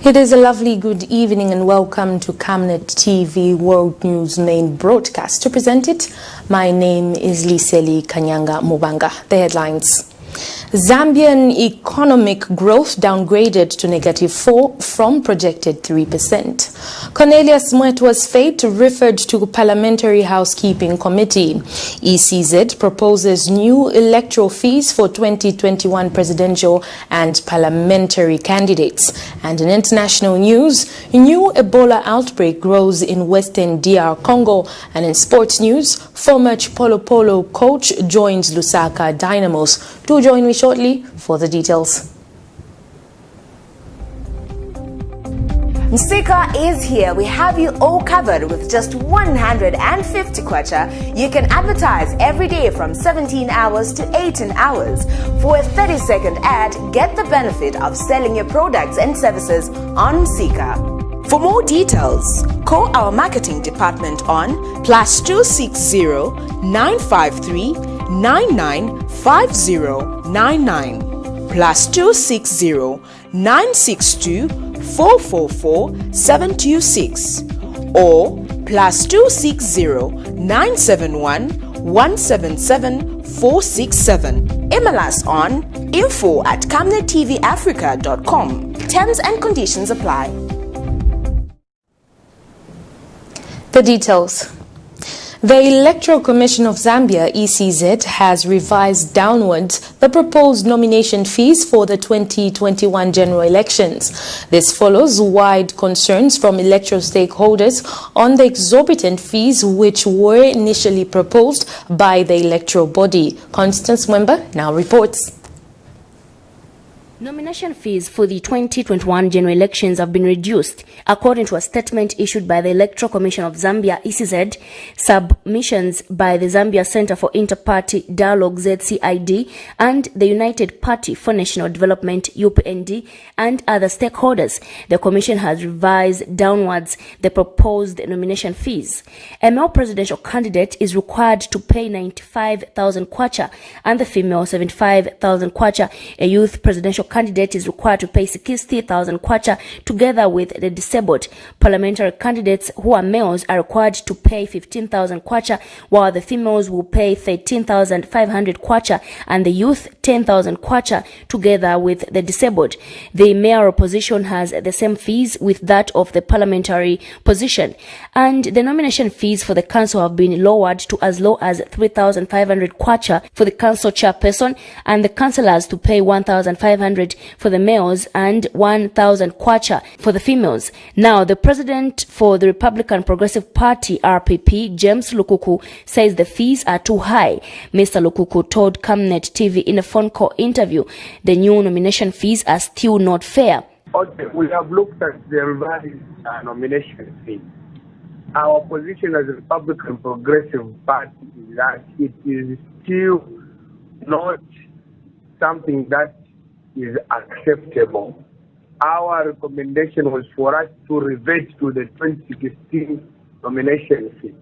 It is a lovely good evening and welcome to Camnet TV World News main broadcast. To present it, my name is Liseli Kanyanga Mubanga. The headlines. Zambian economic growth downgraded to -4 from projected 3%. Cornelius Mwetwa's fate referred to Parliamentary Housekeeping Committee. ECZ proposes new electoral fees for 2021 presidential and parliamentary candidates. And in international news, new Ebola outbreak grows in western DR Congo. And in sports news, former Chipolo Polo coach joins Lusaka Dynamos. Do join me shortly for the details. Nsika is here. We have you all covered with just 150 kwacha. You can advertise every day from 17 hours to 18 hours. For a 30-second ad, get the benefit of selling your products and services on Nsika. For more details, call our marketing department on +260 953 995099 +260 962 444 726 or +260 971 177 467. Email us on info@camnettvafrica.com. Terms and conditions apply. The details. The Electoral Commission of Zambia, ECZ, has revised downwards the proposed nomination fees for the 2021 general elections. This follows wide concerns from electoral stakeholders on the exorbitant fees which were initially proposed by the electoral body. Constance Mwemba now reports. Nomination fees for the 2021 general elections have been reduced, according to a statement issued by the Electoral Commission of Zambia, ECZ. Submissions by the Zambia Center for Inter-Party Dialogue, ZCID, and the United Party for National Development, UPND, and other stakeholders. The Commission has revised downwards the proposed nomination fees. A male presidential candidate is required to pay 95,000 kwacha and the female 75,000 kwacha. A youth presidential candidate is required to pay 60,000 kwacha together with the disabled. Parliamentary candidates who are males are required to pay 15,000 kwacha, while the females will pay 13,500 kwacha and the youth 10,000 kwacha together with the disabled. The mayor opposition has the same fees with that of the parliamentary position, and the nomination fees for the council have been lowered to as low as 3,500 kwacha for the council chairperson and the councillors to pay 1,500 for the males and 1,000 kwacha for the females. Now, the president for the Republican Progressive Party, RPP, James Lukuku, says the fees are too high. Mr. Lukuku told Camnet TV in a phone call interview the new nomination fees are still not fair. Okay, we have looked at the revised nomination fee. Our position as a Republican Progressive Party is that it is still not something that is acceptable. Our recommendation was for us to revert to the 2016 nomination fee.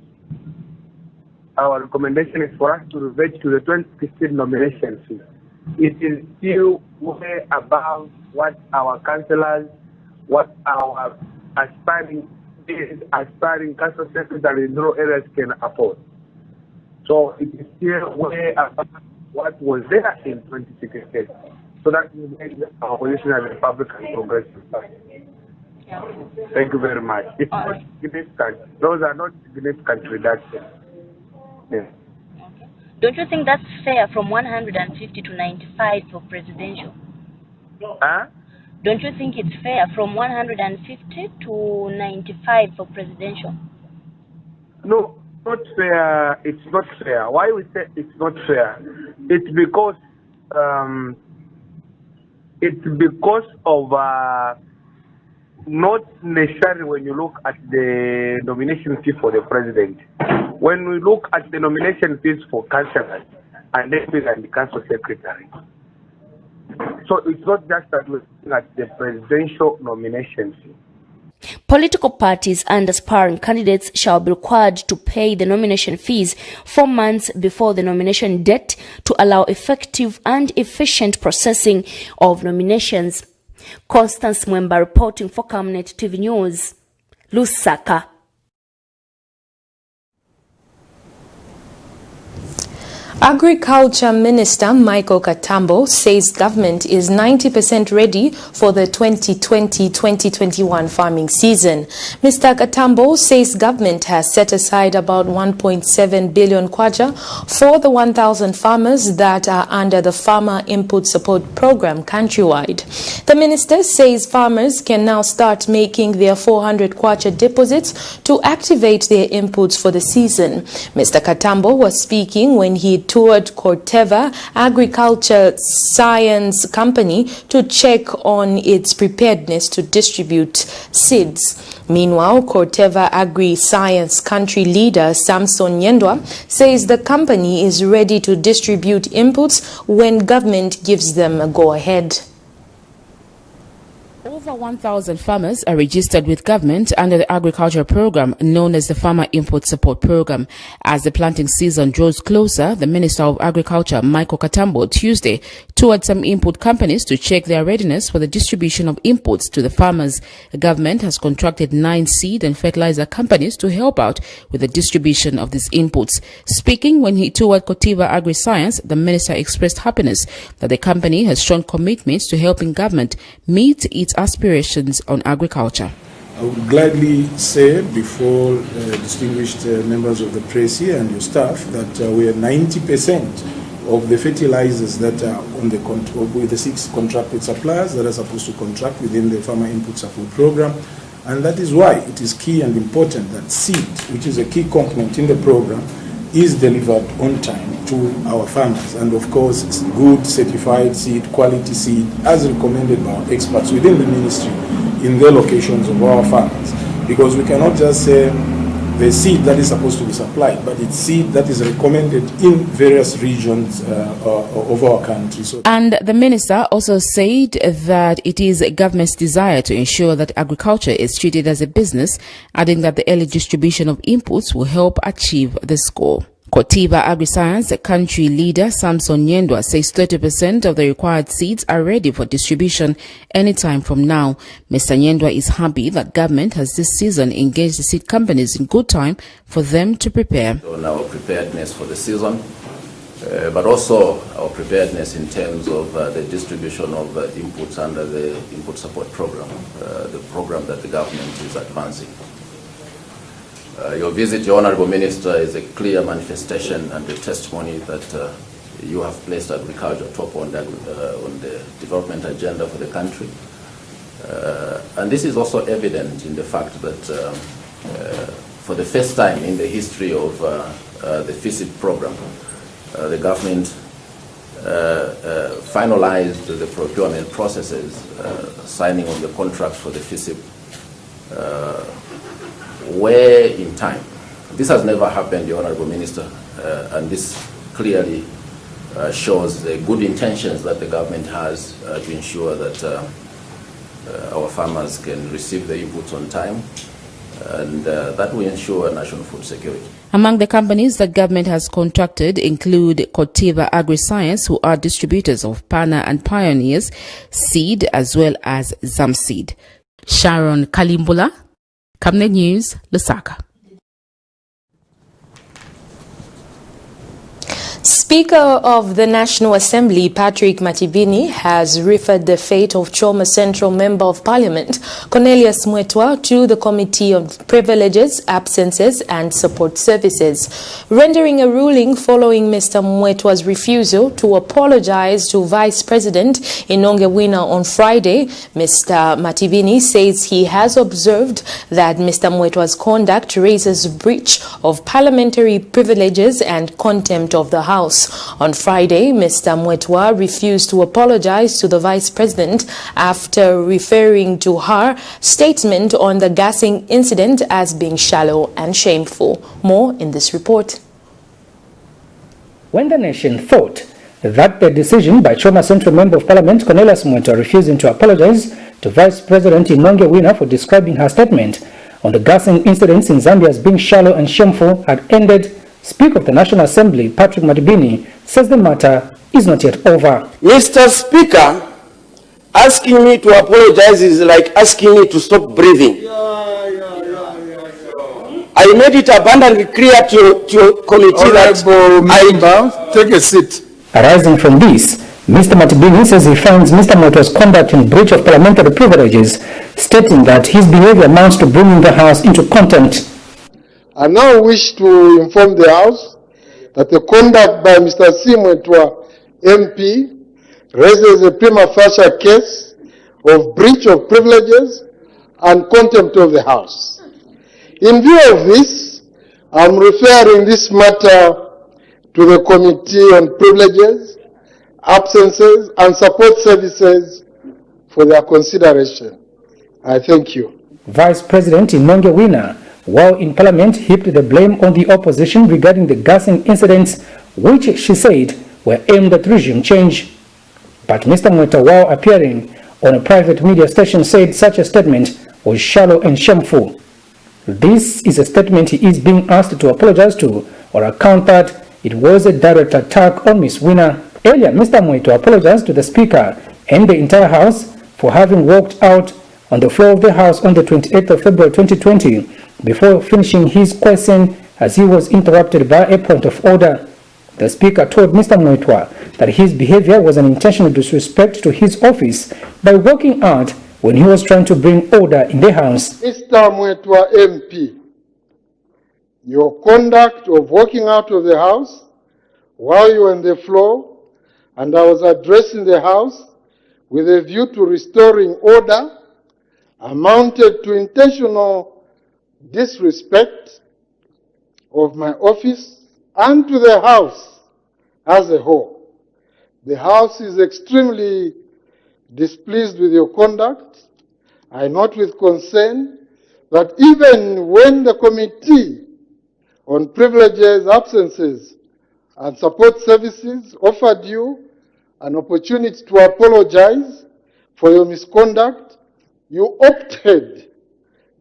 Our recommendation is for us to revert to the 2016 nomination fee. It is still way above what our councillors, what our aspiring council secretaries in rural areas can afford. So it is still way above what was there in 2016. So that is our position as a Republican Progressive Party. Thank you very much. It's not significant. Those are not significant reductions. Yeah. Okay. Don't you think that's fair from 150 to 95 for presidential? Huh? Don't you think it's fair from 150 to 95 for presidential? No, not fair. It's not fair. Why we say it's not fair? It's because of not necessarily when you look at the nomination fee for the president. When we look at the nomination fees for councillors and deputies and the council secretary. So it's not just that we're looking at the presidential nomination fee. Political parties and aspiring candidates shall be required to pay the nomination fees 4 months before the nomination date to allow effective and efficient processing of nominations. Constance Mwemba reporting for Camnet TV News, Lusaka. Agriculture Minister Michael Katambo says government is 90% ready for the 2020-2021 farming season. Mr. Katambo says government has set aside about 1.7 billion kwacha for the 1,000 farmers that are under the Farmer Input Support Program countrywide. The minister says farmers can now start making their 400 kwacha deposits to activate their inputs for the season. Mr. Katambo was speaking when he toured Corteva Agriculture Science Company to check on its preparedness to distribute seeds. Meanwhile, Corteva Agri-Science country leader Samson Nyendwa says the company is ready to distribute inputs when government gives them a go-ahead. Over 1,000 farmers are registered with government under the agriculture program known as the Farmer Input Support Program. As the planting season draws closer, the Minister of Agriculture, Michael Katambo, Tuesday toured some input companies to check their readiness for the distribution of inputs to the farmers. The government has contracted 9 seed and fertilizer companies to help out with the distribution of these inputs. Speaking when he toured Corteva Agri-Science, the minister expressed happiness that the company has shown commitments to helping government meet its aspirations on agriculture. I would gladly say before distinguished members of the press here and your staff that we are 90% of the fertilizers that are on the with the 6 contracted suppliers that are supposed to contract within the Farmer Input Support Program, and that is why it is key and important that seed, which is a key component in the program, is delivered on time to our farmers, and of course it's good certified seed, quality seed as recommended by our experts within the ministry in the locations of our farmers, because we cannot just say the seed that is supposed to be supplied, but it's seed that is recommended in various regions of our country. And the minister also said that it is government's desire to ensure that agriculture is treated as a business, adding that the early distribution of inputs will help achieve this goal. Corteva Agri-Science country leader Samson Nyendwa says 30% of the required seeds are ready for distribution anytime from now. Mr. Nyendwa is happy that government has this season engaged the seed companies in good time for them to prepare. On our preparedness for the season, but also our preparedness in terms of the distribution of inputs under the Input Support Program, the program that the government is advancing. Your visit, Your Honourable Minister, is a clear manifestation and a testimony that you have placed agriculture top on the development agenda for the country. And this is also evident in the fact that for the first time in the history of the FISIP program, the government finalized the procurement processes, signing on the contract for the FISIP way in time. This has never happened, Your Honourable Minister, and this clearly shows the good intentions that the government has to ensure that our farmers can receive the inputs on time, and that will ensure national food security. Among the companies that government has contracted include Corteva Agri-Science, who are distributors of Pana and Pioneers seed, as well as Zamseed. Sharon Kalimbula, Camnet News, Lusaka. Speaker of the National Assembly, Patrick Matibini, has referred the fate of Choma Central Member of Parliament, Cornelius Mwetwa, to the Committee on Privileges, Absences and Support Services, rendering a ruling following Mr. Mwetwa's refusal to apologize to Vice President Inonge Wina on Friday. Mr. Matibini says he has observed that Mr. Mwetwa's conduct raises breach of parliamentary privileges and contempt of the House. On Friday, Mr. Mwetwa refused to apologize to the Vice President after referring to her statement on the gassing incident as being shallow and shameful. More in this report. When the nation thought that the decision by Choma Central Member of Parliament Cornelius Mwetwa refusing to apologize to Vice President Inonge Wina for describing her statement on the gassing incidents in Zambia as being shallow and shameful had ended, Speaker of the National Assembly, Patrick Matibini, says the matter is not yet over. Mr. Speaker, Asking me to apologize is like asking me to stop breathing. I made it abundantly clear to your committee that take a seat. Arising from this, Mr. Matibini says he finds Mr. Mwetwa's conduct in breach of parliamentary privileges, stating that his behavior amounts to bringing the House into contempt. I now wish to inform the House that the conduct by Mr. Mwetwa MP raises a prima facie case of breach of privileges and contempt of the House. In view of this, I'm referring this matter to the Committee on Privileges, Absences and Support Services for their consideration. I thank you. Vice President Inonge Wina, while in Parliament, heaped the blame on the opposition regarding the gassing incidents, which she said were aimed at regime change. But Mr. Mwetwa, while appearing on a private media station, said such a statement was shallow and shameful. This is a statement he is being asked to apologize to or account that it was a direct attack on Ms. Wina. Earlier, Mr. Mwetwa apologized to the Speaker and the entire House for having walked out on the floor of the House on the 28th of February 2020 before finishing his question as he was interrupted by a point of order. The Speaker told Mr. Mwetwa that his behavior was an intentional disrespect to his office by walking out when he was trying to bring order in the House. Mr. Mwetwa MP, your conduct of walking out of the House while you were on the floor and I was addressing the House with a view to restoring order amounted to intentional disrespect of my office and to the House as a whole. The House is extremely displeased with your conduct. I note with concern that even when the Committee on Privileges, Absences and Support Services offered you an opportunity to apologize for your misconduct, you opted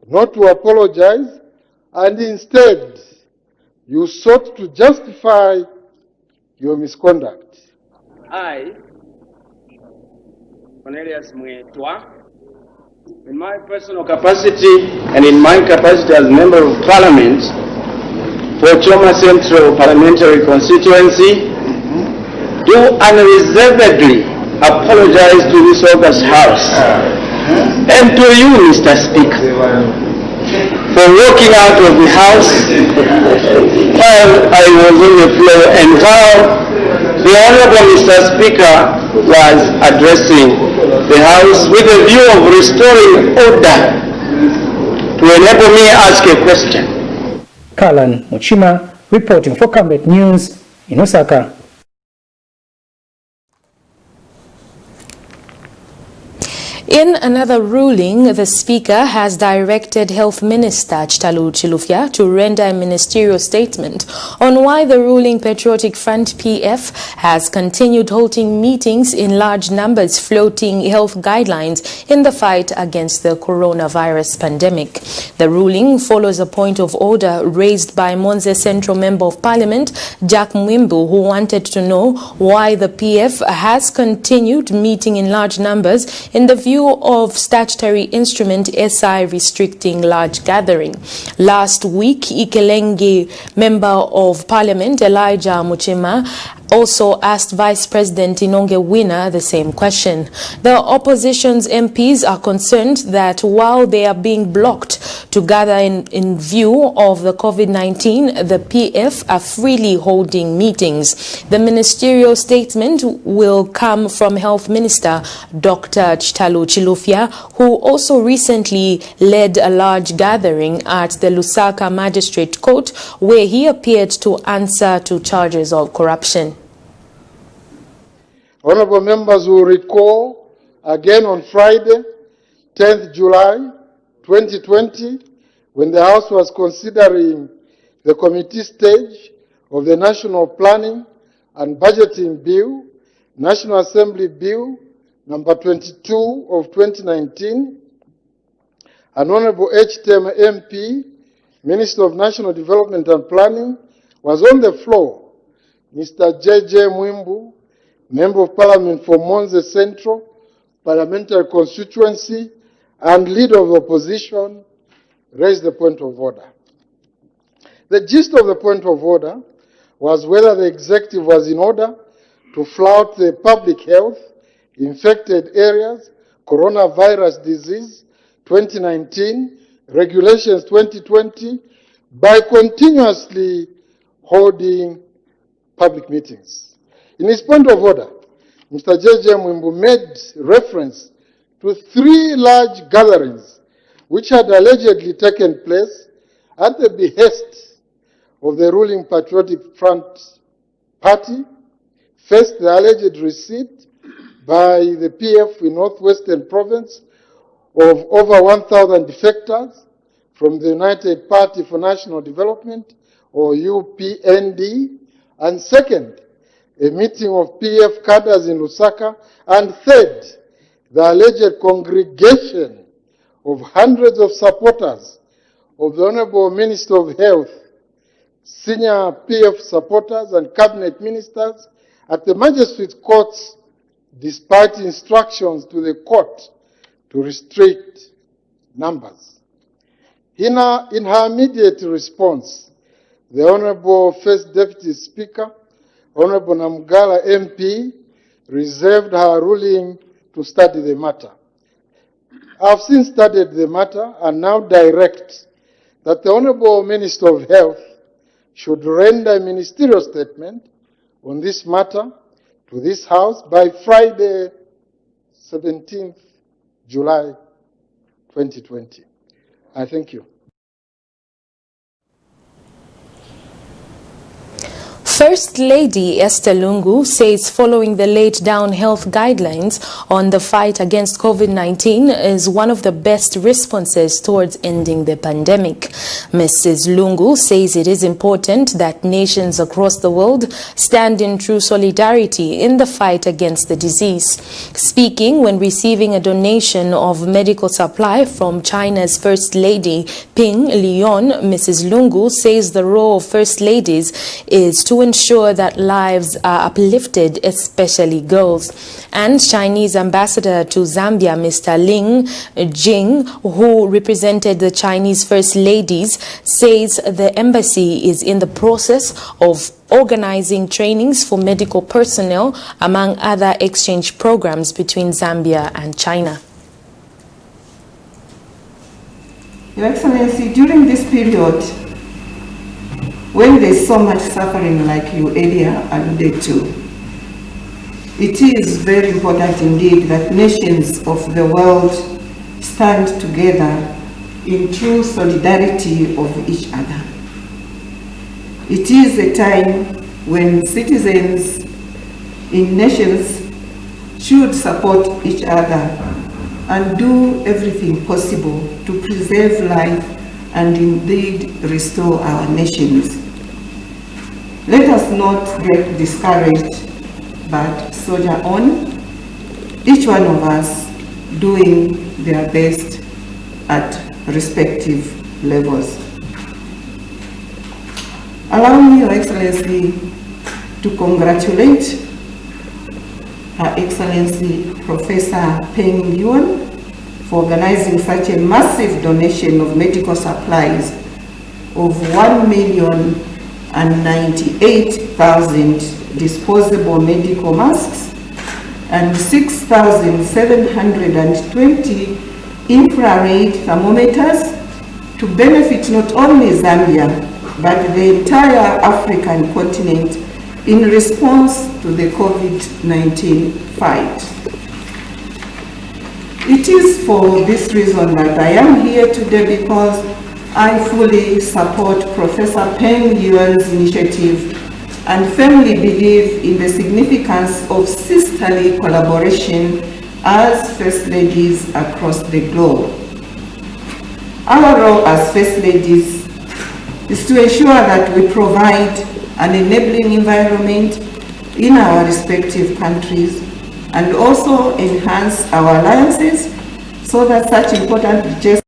not to apologize and instead you sought to justify your misconduct. I, Cornelius Mwetwa, in my personal capacity and in my capacity as Member of Parliament for Choma Central Parliamentary Constituency, do unreservedly apologize to this august House and to you, Mr. Speaker, for walking out of the House while I was on the floor and while the Honorable Mr. Speaker was addressing the House with a view of restoring order to enable me ask a question. Kalan Muchima reporting for Camnet News in Osaka. In another ruling, the Speaker has directed Health Minister Chitalu Chilufya to render a ministerial statement on why the ruling Patriotic Front PF has continued holding meetings in large numbers floating health guidelines in the fight against the coronavirus pandemic. The ruling follows a point of order raised by Monze Central Member of Parliament Jack Mwimbu, who wanted to know why the PF has continued meeting in large numbers in the view of statutory instrument SI restricting large gathering. Last week, Ikelenge Member of Parliament Elijah Muchima also asked Vice President Inonge Wina the same question. The opposition's MPs are concerned that while they are being blocked to gather in view of the COVID-19, the PF are freely holding meetings. The ministerial statement will come from Health Minister Dr. Chitalu Chilufya, who also recently led a large gathering at the Lusaka Magistrate Court, where he appeared to answer to charges of corruption. Honorable members will recall again on Friday, 10th July 2020, when the House was considering the committee stage of the National Planning and Budgeting Bill, National Assembly Bill number 22 of 2019, an Honorable H.T.M. MP, Minister of National Development and Planning, was on the floor. Mr. J.J. Mwimbu, Member of Parliament for Monze Central, parliamentary constituency and leader of the opposition raised the point of order. The gist of the point of order was whether the executive was in order to flout the public health, infected areas, coronavirus disease 2019, regulations 2020, by continuously holding public meetings. In his point of order, Mr. J.J. Mwimbu made reference to 3 large gatherings which had allegedly taken place at the behest of the ruling Patriotic Front Party. First, the alleged receipt by the PF in Northwestern Province of over 1,000 defectors from the United Party for National Development, or UPND, and second, a meeting of PF cadres in Lusaka, and third, the alleged congregation of hundreds of supporters of the Honorable Minister of Health, senior PF supporters and cabinet ministers at the magistrates' courts, despite instructions to the court to restrict numbers. In her immediate response, the Honorable First Deputy Speaker, Honorable Namgala MP, reserved her ruling to study the matter. I have since studied the matter and now direct that the Honorable Minister of Health should render a ministerial statement on this matter to this House by Friday, 17th July 2020. I thank you. First Lady Esther Lungu says following the laid down health guidelines on the fight against COVID-19 is one of the best responses towards ending the pandemic. Mrs. Lungu says it is important that nations across the world stand in true solidarity in the fight against the disease. Speaking when receiving a donation of medical supply from China's First Lady Ping Lion, Mrs. Lungu says the role of First Ladies is to ensure that lives are uplifted, especially girls. And Chinese ambassador to Zambia, Mr. Ling Jing, who represented the Chinese First Ladies, says the embassy is in the process of organizing trainings for medical personnel, among other exchange programs between Zambia and China. Your Excellency, during this period, when there's so much suffering like you earlier alluded to, it is very important indeed that nations of the world stand together in true solidarity of each other. It is a time when citizens in nations should support each other and do everything possible to preserve life and indeed restore our nations. Let us not get discouraged, but soldier on, each one of us doing their best at respective levels. Allow me, Your Excellency, to congratulate Her Excellency Professor Peng Yuan for organizing such a massive donation of medical supplies of 1,098,000 disposable medical masks and 6,720 infrared thermometers to benefit not only Zambia but the entire African continent in response to the COVID-19 fight. It is for this reason that I am here today, because I fully support Professor Peng Yuan's initiative and firmly believe in the significance of sisterly collaboration as First Ladies across the globe. Our role as First Ladies is to ensure that we provide an enabling environment in our respective countries and also enhance our alliances so that such important gestures.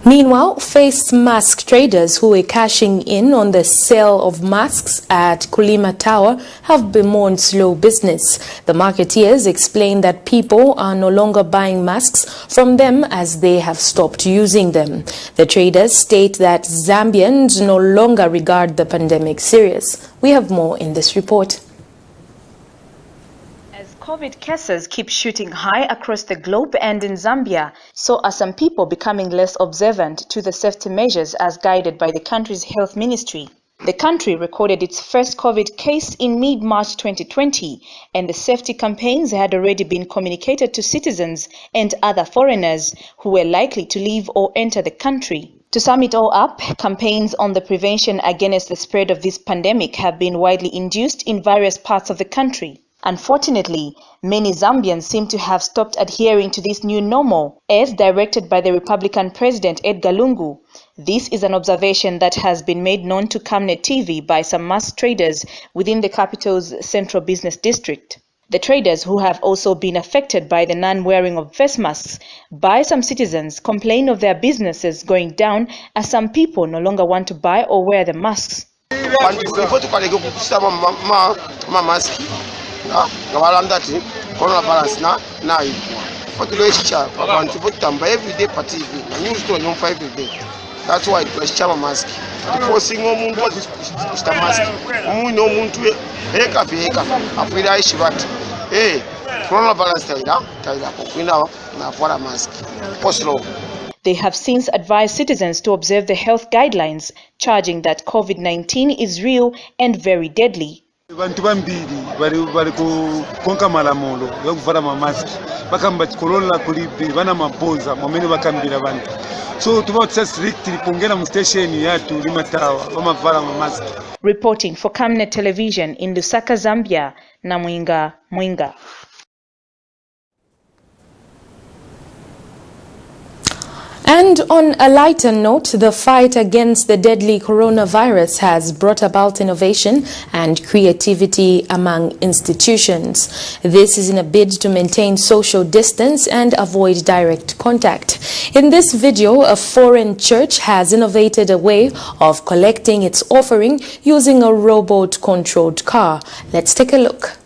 Meanwhile, face mask traders who were cashing in on the sale of masks at Kulima Tower have bemoaned slow business. The marketeers explain that people are no longer buying masks from them as they have stopped using them. The traders state that Zambians no longer regard the pandemic serious. We have more in this report. COVID cases keep shooting high across the globe and in Zambia, so are some people becoming less observant to the safety measures as guided by the country's health ministry. The country recorded its first COVID case in mid-March 2020, and the safety campaigns had already been communicated to citizens and other foreigners who were likely to leave or enter the country. To sum it all up, campaigns on the prevention against the spread of this pandemic have been widely induced in various parts of the country. Unfortunately, many Zambians seem to have stopped adhering to this new normal, as directed by the Republican President Edgar Lungu. This is an observation that has been made known to Camnet TV by some mask traders within the capital's central business district. The traders, who have also been affected by the non-wearing of face masks by some citizens, complain of their businesses going down as some people no longer want to buy or wear the masks. Coronavirus na every day per TV news to 5 day. That's why it was chama mask forcing umuntu ista mask umuntu umuntu eka afira ishibat coronavirus taida kuina na fora mask poslo. They have since advised citizens to observe the health guidelines, charging that COVID-19 is real and very deadly. Bantu bambiri bari konka malamulo yo kuvara mamask bakamba corona kulibi bana mabonza momene bakambira bantu so tuba strictly pongera mu station yatu limatawa bamavara mamask. Reporting for Camnet Television in Lusaka, Zambia, Namwinga Mwinga. And on a lighter note, the fight against the deadly coronavirus has brought about innovation and creativity among institutions. This is in a bid to maintain social distance and avoid direct contact. In this video, a foreign church has innovated a way of collecting its offering using a robot-controlled car. Let's take a look.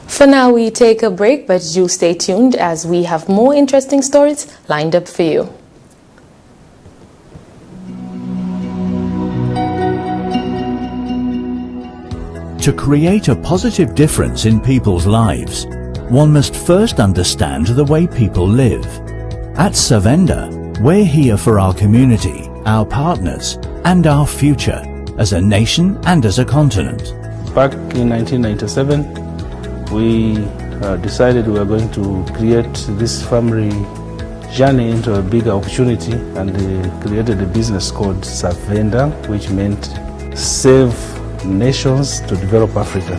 For now, we take a break, but do stay tuned as we have more interesting stories lined up for you. To create a positive difference in people's lives, one must first understand the way people live. At Savenda, we're here for our community, our partners, and our future, as a nation and as a continent. Back in 1997, we decided we were going to create this family journey into a bigger opportunity, and created a business called Savenda, which meant save nations to develop Africa.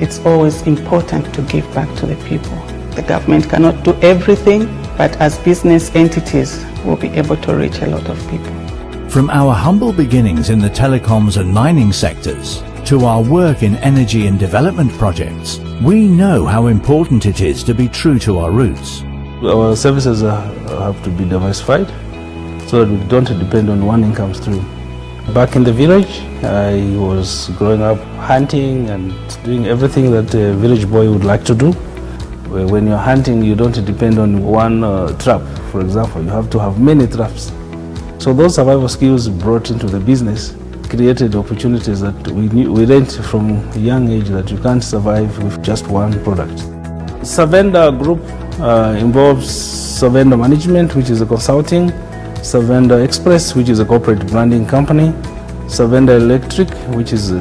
It's always important to give back to the people. The government cannot do everything, but as business entities, we'll be able to reach a lot of people. From our humble beginnings in the telecoms and mining sectors to our work in energy and development projects, we know how important it is to be true to our roots. Our services have to be diversified so that we don't depend on one income stream. Back in the village, I was growing up hunting and doing everything that a village boy would like to do. When you're hunting, you don't depend on one trap, for example. You have to have many traps. So those survival skills brought into the business created opportunities that we learned from a young age that you can't survive with just one product. Savenda Group involves Savenda Management, which is a consulting, Savenda Express, which is a corporate branding company, Savenda Electric, which is a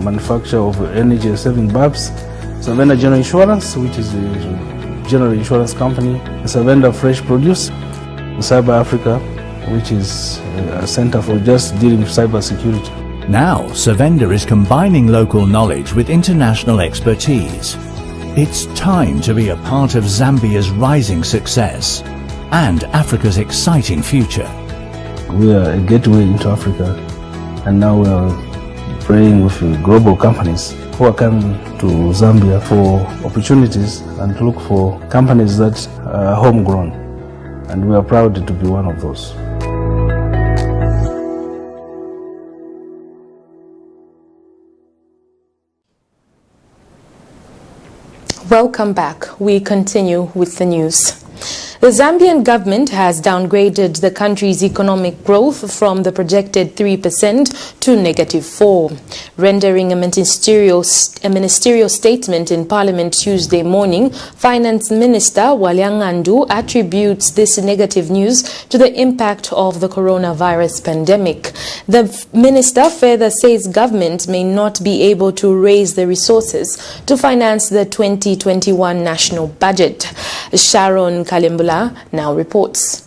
manufacturer of energy-saving bulbs, Savenda General Insurance, which is a general insurance company, Savenda Fresh Produce, Cyber Africa, which is a center for just dealing with cybersecurity. Now, Savenda is combining local knowledge with international expertise. It's time to be a part of Zambia's rising success and Africa's exciting future. We are a gateway into Africa, and now we are praying with global companies who are coming to Zambia for opportunities and to look for companies that are homegrown, and we are proud to be one of those. Welcome back. We continue with the news. The Zambian government has downgraded the country's economic growth from the projected 3% to -4%. Rendering a ministerial statement in Parliament Tuesday morning, Finance Minister Walyangandu attributes this negative news to the impact of the coronavirus pandemic. The minister further says government may not be able to raise the resources to finance the 2021 national budget. Sharon Kalimbula now reports.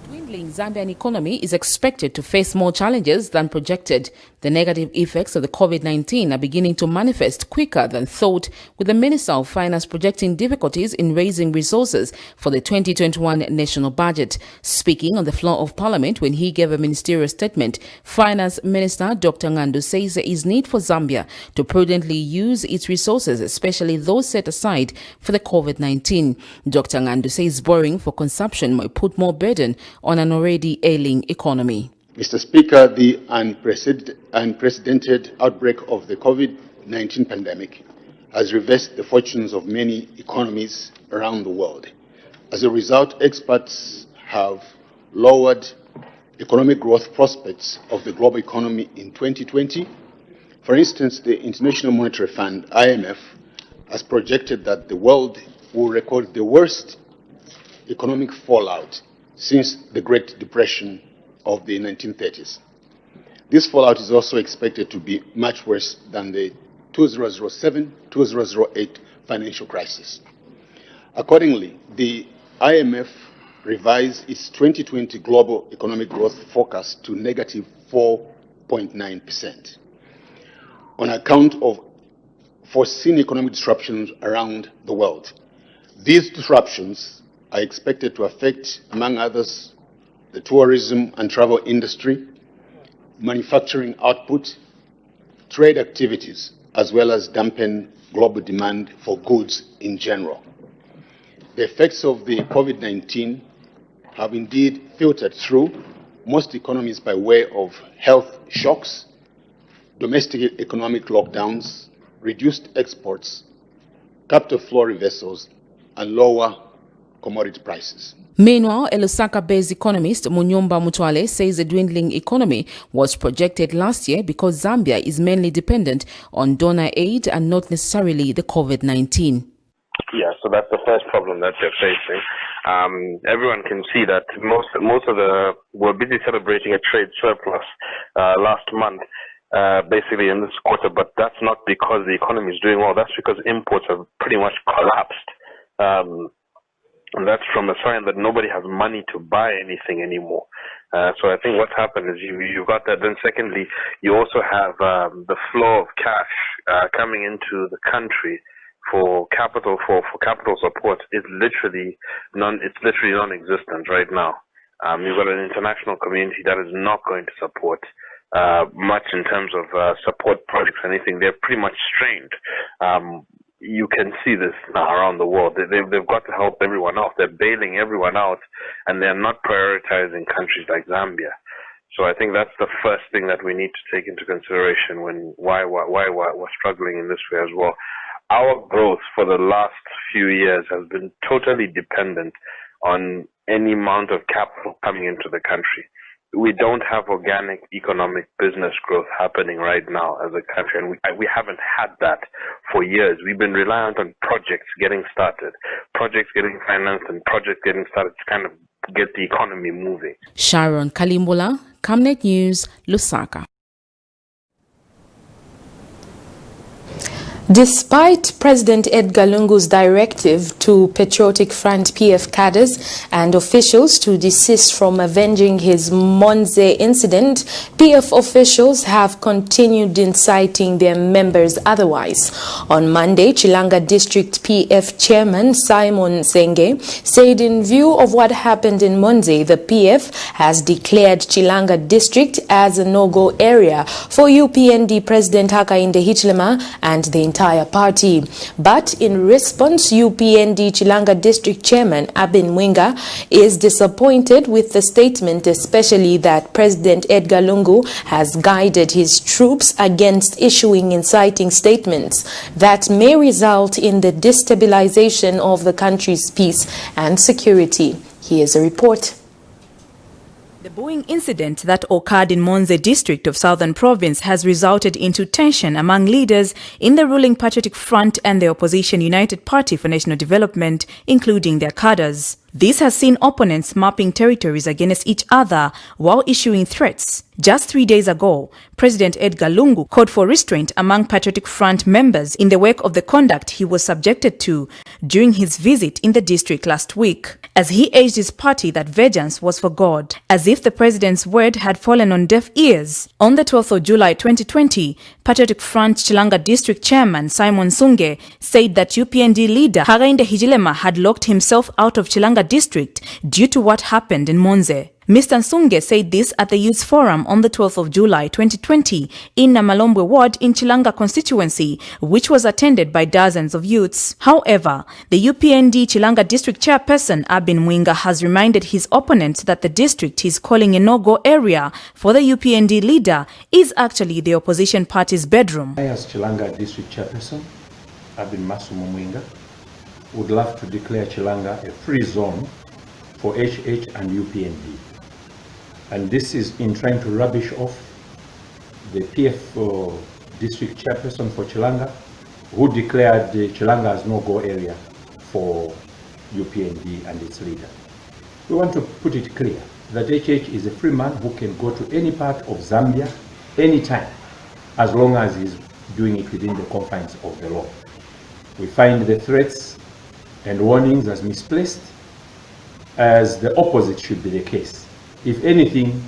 The dwindling Zambian economy is expected to face more challenges than projected. The negative effects of the COVID-19 are beginning to manifest quicker than thought, with the Minister of Finance projecting difficulties in raising resources for the 2021 national budget. Speaking on the floor of Parliament when he gave a ministerial statement, Finance Minister Dr. Ngandu says there is need for Zambia to prudently use its resources, especially those set aside for the COVID-19. Dr. Ngandu says borrowing for consumption might put more burden on an already ailing economy. Mr. Speaker, the unprecedented outbreak of the COVID-19 pandemic has reversed the fortunes of many economies around the world. As a result, experts have lowered economic growth prospects of the global economy in 2020. For instance, the International Monetary Fund, IMF, has projected that the world will record the worst economic fallout since the Great Depression of the 1930s. This fallout is also expected to be much worse than the 2007-2008 financial crisis. Accordingly, the IMF revised its 2020 global economic growth forecast to -4.9% on account of foreseen economic disruptions around the world. These disruptions are expected to affect, among others, the tourism and travel industry, manufacturing output, trade activities, as well as dampen global demand for goods in general. The effects of the COVID-19 have indeed filtered through most economies by way of health shocks, domestic economic lockdowns, reduced exports, capital flow reversals, and lower commodity prices. Meanwhile, a Lusaka-based economist, Munyumba Mutwale, says the dwindling economy was projected last year because Zambia is mainly dependent on donor aid and not necessarily the COVID-19. Yeah, so that's the first problem that they're facing. Everyone can see that most of we're busy celebrating a trade surplus last month, basically in this quarter, but that's not because the economy is doing well. That's because imports have pretty much collapsed. And that's from a sign that nobody has money to buy anything anymore. So I think what's happened is you've got that. Then secondly, you also have the flow of cash coming into the country for capital support is literally non-existent right now. You've got an international community that is not going to support much in terms of support projects, anything. They're pretty much strained. You can see this now around the world. They've got to help everyone else. They're bailing everyone out, and they're not prioritizing countries like Zambia. So I think that's the first thing that we need to take into consideration when why we're struggling in this way as well. Our growth for the last few years has been totally dependent on any amount of capital coming into the country. We don't have organic economic business growth happening right now as a country, and we haven't had that for years. We've been reliant on projects getting started, projects getting financed, and projects getting started to kind of get the economy moving. Sharon Kalimbula, Camnet News, Lusaka. Despite President Edgar Lungu's directive to Patriotic Front PF cadres and officials to desist from avenging his Monze incident, PF officials have continued inciting their members otherwise. On Monday, Chilanga District PF Chairman Simon Senge said in view of what happened in Monze, the PF has declared Chilanga District as a no-go area for UPND President Hakainde Hichilema and the entire party. But in response, UPND Chilanga District Chairman Abin Mwinga is disappointed with the statement, especially that President Edgar Lungu has guided his troops against issuing inciting statements that may result in the destabilization of the country's peace and security. Here's a report. The bullying incident that occurred in Monze district of Southern Province has resulted into tension among leaders in the ruling Patriotic Front and the opposition United Party for National Development, including their cadres. This has seen opponents mapping territories against each other while issuing threats. Just 3 days ago, President Edgar Lungu called for restraint among Patriotic Front members in the wake of the conduct he was subjected to during his visit in the district last week, as he urged his party that vengeance was for God, as if the president's word had fallen on deaf ears. On the 12th of July 2020, Patriotic Front Chilanga District Chairman Simon Sunge said that UPND leader Hakainde Hichilema had locked himself out of Chilanga District due to what happened in Monze. Mr. Nsunge said this at the Youth Forum on the 12th of July 2020 in Namalombwe Ward in Chilanga constituency, which was attended by dozens of youths. However, the UPND Chilanga District Chairperson Abin Mwinga has reminded his opponents that the district he's calling a no-go area for the UPND leader is actually the opposition party's bedroom. I, as Chilanga District Chairperson, Abin Mwinga, would love to declare Chilanga a free zone for HH and UPND. And this is in trying to rubbish off the PF district chairperson for Chilanga, who declared Chilanga as no-go area for UPND and its leader. We want to put it clear that HH is a free man who can go to any part of Zambia anytime, as long as he's doing it within the confines of the law. We find the threats and warnings as misplaced, as the opposite should be the case. If anything,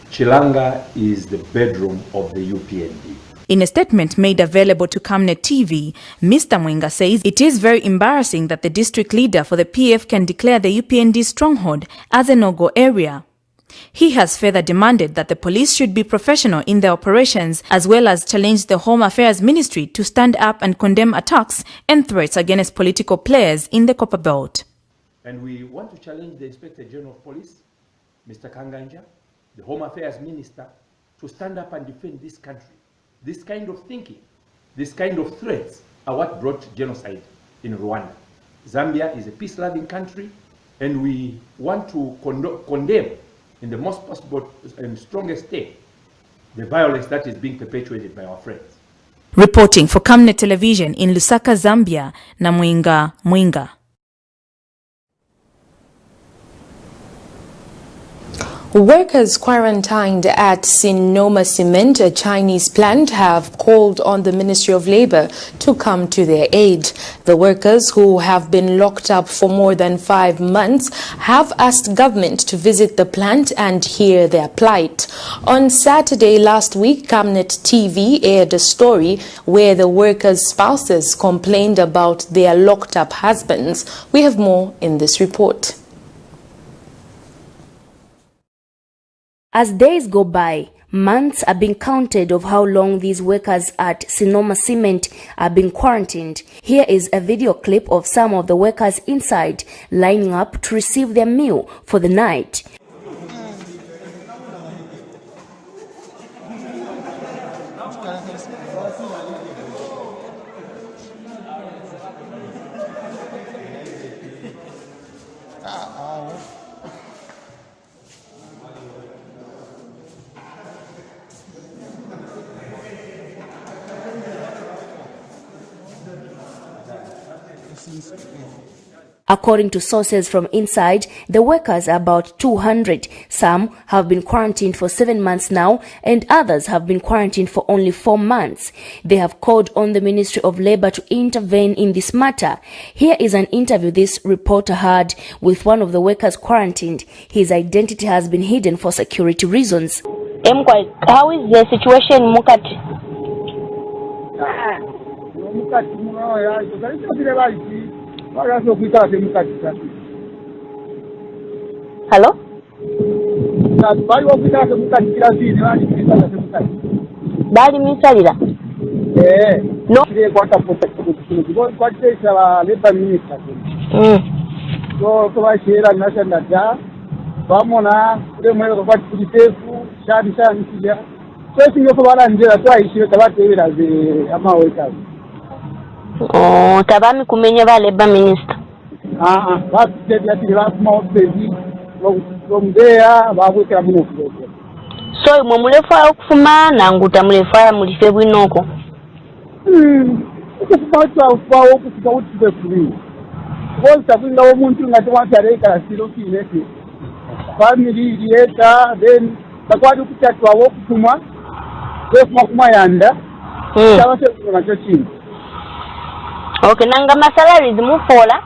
Chilanga is the bedroom of the UPND. In a statement made available to Camnet TV, Mr. Mwinga says it is very embarrassing that the district leader for the PF can declare the UPND stronghold as a no-go area. He has further demanded that the police should be professional in their operations, as well as challenge the Home Affairs Ministry to stand up and condemn attacks and threats against political players in the Copper Belt. And we want to challenge the Inspector General of Police, Mr. Kanganja, the Home Affairs Minister, to stand up and defend this country. This kind of thinking, this kind of threats are what brought genocide in Rwanda. Zambia is a peace-loving country, and we want to condemn in the most possible and strongest way the violence that is being perpetuated by our friends. Reporting for Camnet Television in Lusaka, Zambia, Namwinga Mwinga. Workers quarantined at Sinoma Cement, a Chinese plant, have called on the Ministry of Labour to come to their aid. The workers, who have been locked up for more than 5 months, have asked government to visit the plant and hear their plight. On Saturday last week, Camnet TV aired a story where the workers' spouses complained about their locked up husbands. We have more in this report. As days go by, months are being counted of how long these workers at Sinoma Cement are being quarantined. Here is a video clip of some of the workers inside lining up to receive their meal for the night. According to sources from inside, the workers are about 200. Some have been quarantined for 7 months now, and others have been quarantined for only 4 months. They have called on the Ministry of Labour to intervene in this matter. Here is an interview this reporter had with one of the workers quarantined. His identity has been hidden for security reasons. How is the situation in Mukati? Hello? Bali misalira? No. Oh, tabami kumenya ba Labour Minister. So mwe mulefa okufuma nanguta mulefa mulife bwinoko. Family later, then takwadi kuchatwa wokutuma kumayanda. Okay, nanga masalaries mufola?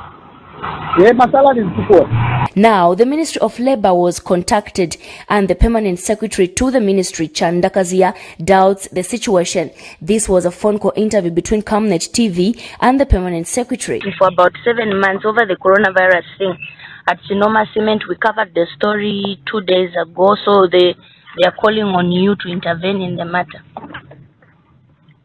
Yeah, masalaries mufola. Now, the Ministry of Labour was contacted and the Permanent Secretary to the Ministry, Chandakazia, doubts the situation. This was a phone call interview between Camnet TV and the Permanent Secretary. For about 7 months over the coronavirus thing, at Sinoma Cement, we covered the story 2 days ago, so they are calling on you to intervene in the matter.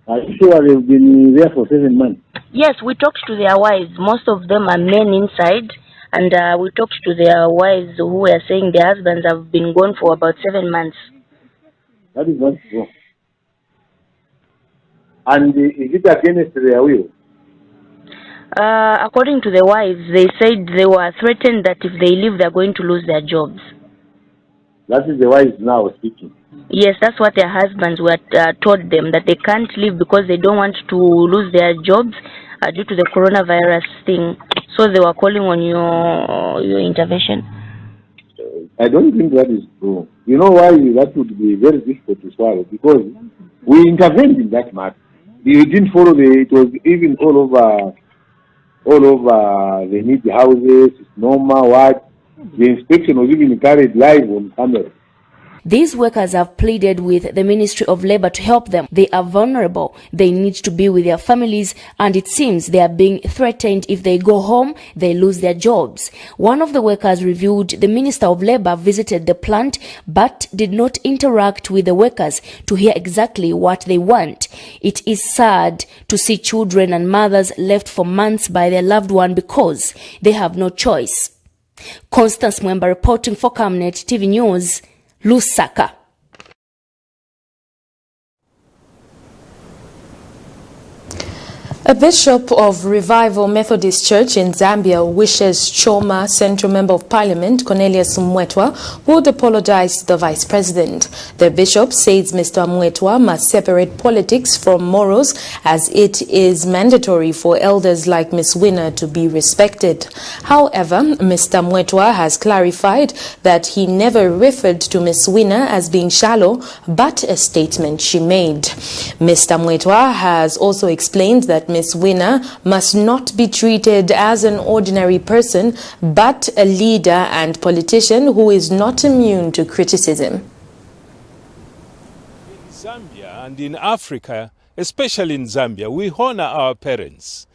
Are you sure they've been there for 7 months? Yes, we talked to their wives. Most of them are men inside. And we talked to their wives who were saying their husbands have been gone for about 7 months. That is not wrong. And is it against their will? According to the wives, they said they were threatened that if they leave, they're going to lose their jobs. That is the wives now speaking. Yes, that's what their husbands were told them, that they can't leave because they don't want to lose their jobs due to the coronavirus thing. So they were calling on your intervention. I don't think that is true. You know why that would be very difficult to swallow? Because we intervened in that matter. You didn't follow it was even all over the media houses, normal what. The inspection was even carried live on camera. These workers have pleaded with the Ministry of Labour to help them. They are vulnerable. They need to be with their families, and it seems they are being threatened. If they go home, they lose their jobs. One of the workers revealed the Minister of Labour visited the plant but did not interact with the workers to hear exactly what they want. It is sad to see children and mothers left for months by their loved one because they have no choice. Constance Mwemba reporting for Camnet TV News, Lusaka. A bishop of Revival Methodist Church in Zambia wishes Choma Central Member of Parliament Cornelius Mwetwa would apologize to the Vice President. The bishop says Mr. Mwetwa must separate politics from morals, as it is mandatory for elders like Ms. Winner to be respected. However, Mr. Mwetwa has clarified that he never referred to Ms. Winner as being shallow, but a statement she made. Mr. Mwetwa has also explained that Ms. Winner must not be treated as an ordinary person, but a leader and politician who is not immune to criticism. In Zambia and in Africa, especially in Zambia, we honor our parents.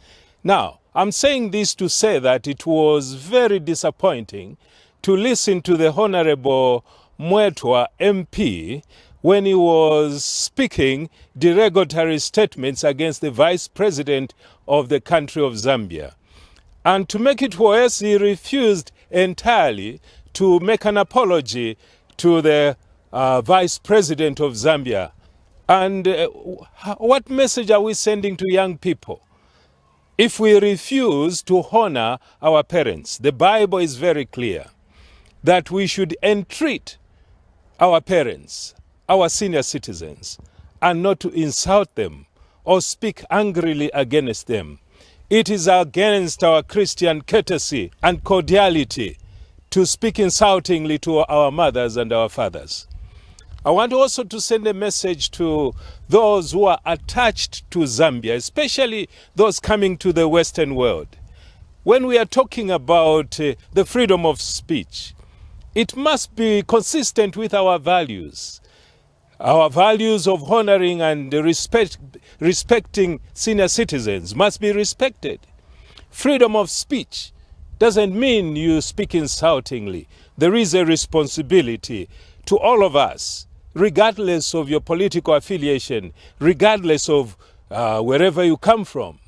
Now, I'm saying this to say that it was very disappointing to listen to the Honorable Mwetwa MP when he was speaking derogatory statements against the Vice President of the country of Zambia. And to make it worse, he refused entirely to make an apology to the Vice President of Zambia. And what message are we sending to young people? If we refuse to honor our parents, the Bible is very clear that we should entreat our parents, our senior citizens, and not to insult them or speak angrily against them. It is against our Christian courtesy and cordiality to speak insultingly to our mothers and our fathers. I want also to send a message to those who are attached to Zambia, especially those coming to the Western world. When we are talking about the freedom of speech, it must be consistent with our values. Our values of honoring and respecting senior citizens must be respected. Freedom of speech doesn't mean you speak insultingly. There is a responsibility to all of us, regardless of your political affiliation, regardless of wherever you come from.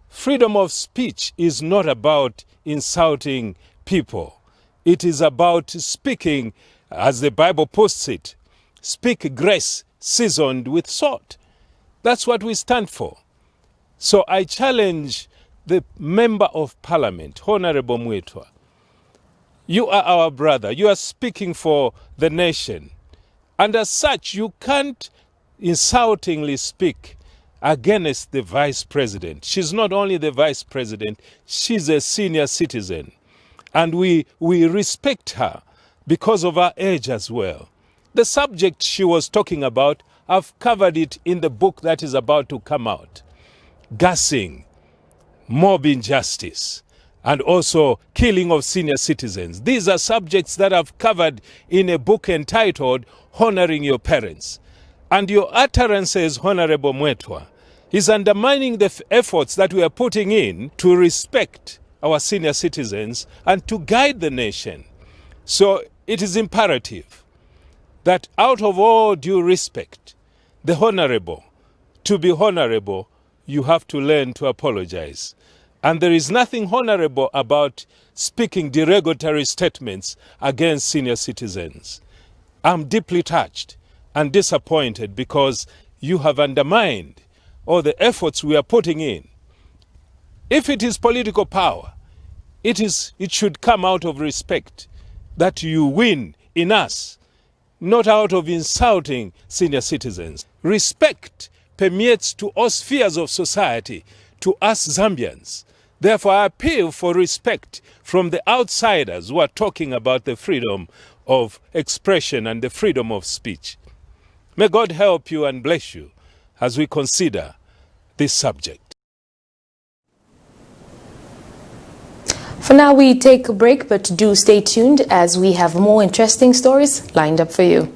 Freedom of speech is not about insulting people. It is about speaking, as the Bible posts it, speak grace seasoned with salt. That's what we stand for. So I challenge the Member of Parliament, Honorable Mwetwa. You are our brother. You are speaking for the nation. And as such, you can't insultingly speak against the Vice President. She's not only the Vice President, she's a senior citizen. And we respect her because of her age as well. The subject she was talking about, I've covered it in the book that is about to come out. Gassing, mob injustice, and also killing of senior citizens. These are subjects that I've covered in a book entitled Honoring Your Parents. And your utterances, Honorable Mwetwa, is undermining the efforts that we are putting in to respect our senior citizens and to guide the nation. So it is imperative that out of all due respect, the honorable, to be honorable, you have to learn to apologize. And there is nothing honorable about speaking derogatory statements against senior citizens. I'm deeply touched and disappointed because you have undermined all the efforts we are putting in. If it is political power, it should come out of respect that you win in us, not out of insulting senior citizens. Respect permeates to all spheres of society, to us Zambians. Therefore, I appeal for respect from the outsiders who are talking about the freedom of expression and the freedom of speech. May God help you and bless you as we consider this subject. For now, we take a break, but do stay tuned as we have more interesting stories lined up for you.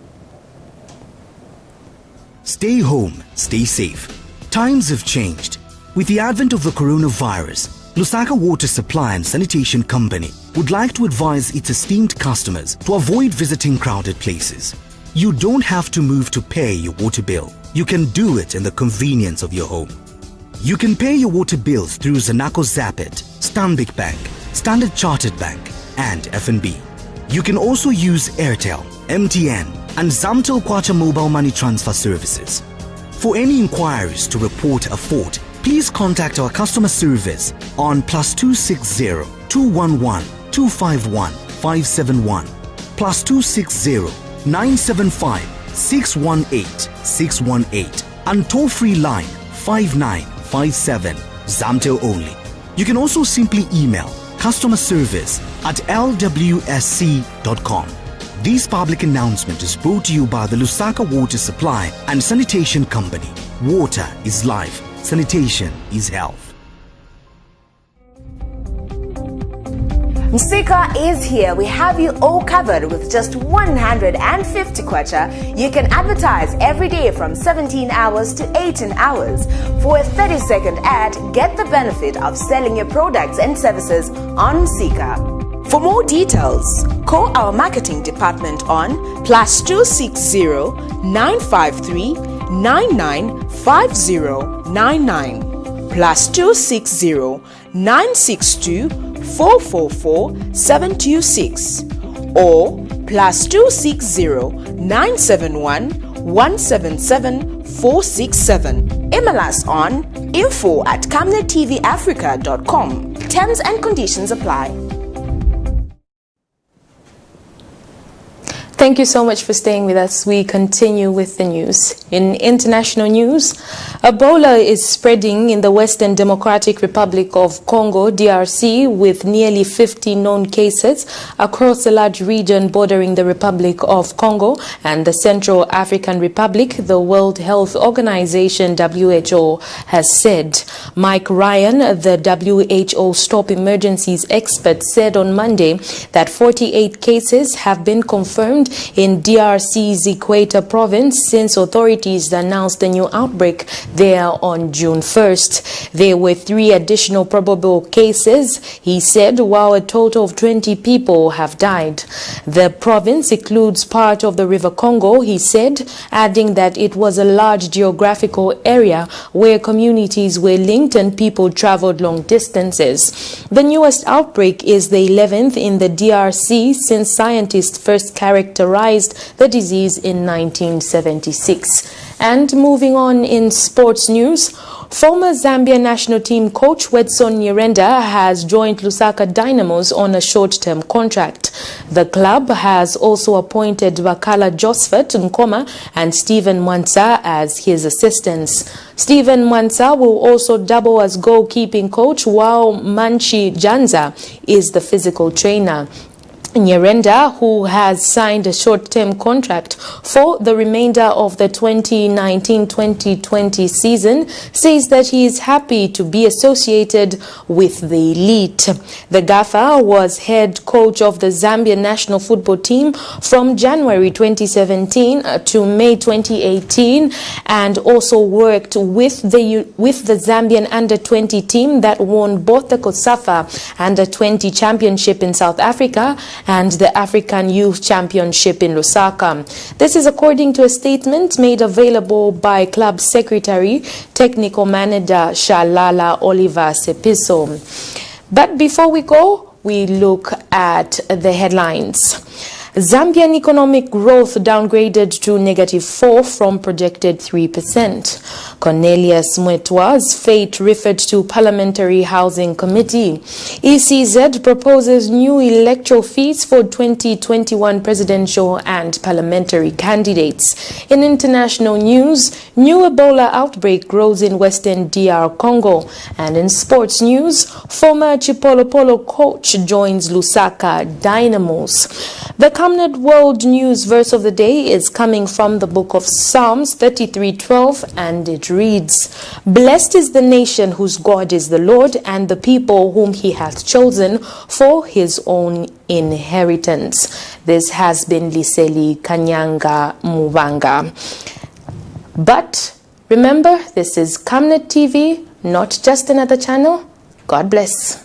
Stay home, stay safe. Times have changed. With the advent of the coronavirus, Lusaka Water Supply and Sanitation Company would like to advise its esteemed customers to avoid visiting crowded places. You don't have to move to pay your water bill. You can do it in the convenience of your home. You can pay your water bills through Zanaco Zapit, Stanbic Bank, Standard Chartered Bank, and FNB. You can also use Airtel, MTN, and Zamtel Kwacha mobile money transfer services. For any inquiries to report a fault, please contact our customer service on +260 211 251 571, +260 975 618 618, and toll-free line 5957, Zamtel only. You can also simply email customerservice@lwsc.com. This public announcement is brought to you by the Lusaka Water Supply and Sanitation Company. Water is life. Sanitation is health. Msika is here. We have you all covered with just 150 kwacha. You can advertise every day from 17 hours to 18 hours. For a 30-second ad, get the benefit of selling your products and services on Msika. For more details, call our marketing department on +260 953 995099, +260 962 444 726, or +260 971 177 467. Email us on info@camnettvafrica.com. Terms and conditions apply. Thank you so much for staying with us. We continue with the news. In international news, Ebola is spreading in the Western Democratic Republic of Congo, DRC, with nearly 50 known cases across a large region bordering the Republic of Congo and the Central African Republic, the World Health Organization, WHO, has said. Mike Ryan, the WHO Stop Emergencies expert, said on Monday that 48 cases have been confirmed in DRC's Equator province since authorities announced a new outbreak there on June 1st. There were 3 additional probable cases, he said, while a total of 20 people have died. The province includes part of the River Congo, he said, adding that it was a large geographical area where communities were linked and people traveled long distances. The newest outbreak is the 11th in the DRC since scientists first characterized the disease in 1976. And moving on in sports news, former Zambia national team coach Wedson Nyirenda has joined Lusaka Dynamos on a short-term contract. The club has also appointed Bakala Josephat Nkoma and Stephen Mwansa as his assistants. Stephen Mwansa will also double as goalkeeping coach, while Manchi Janza is the physical trainer. Nyirenda, who has signed a short-term contract for the remainder of the 2019-2020 season, says that he is happy to be associated with the elite. The Gaffer was head coach of the Zambia national football team from January 2017 to May 2018 and also worked with the Zambian under-20 team that won both the COSAFA under-20 championship in South Africa and the African Youth Championship in Lusaka. This is according to a statement made available by club secretary, technical manager Shalala Oliver Sepiso. But before we go, we look at the headlines. Zambian economic growth downgraded to -4 from projected 3%. Cornelius Mwetwa's fate referred to Parliamentary Housing Committee. ECZ proposes new electoral fees for 2021 presidential and parliamentary candidates. In international news, new Ebola outbreak grows in Western DR Congo. And in sports news, former Chipolo Polo coach joins Lusaka Dynamos. The Camnet World News verse of the day is coming from the book of Psalms 33:12, and it reads, "Blessed is the nation whose God is the Lord, and the people whom he hath chosen for his own inheritance." This has been Liseli Kanyanga Mubanga. But remember, this is Camnet TV, not just another channel. God bless.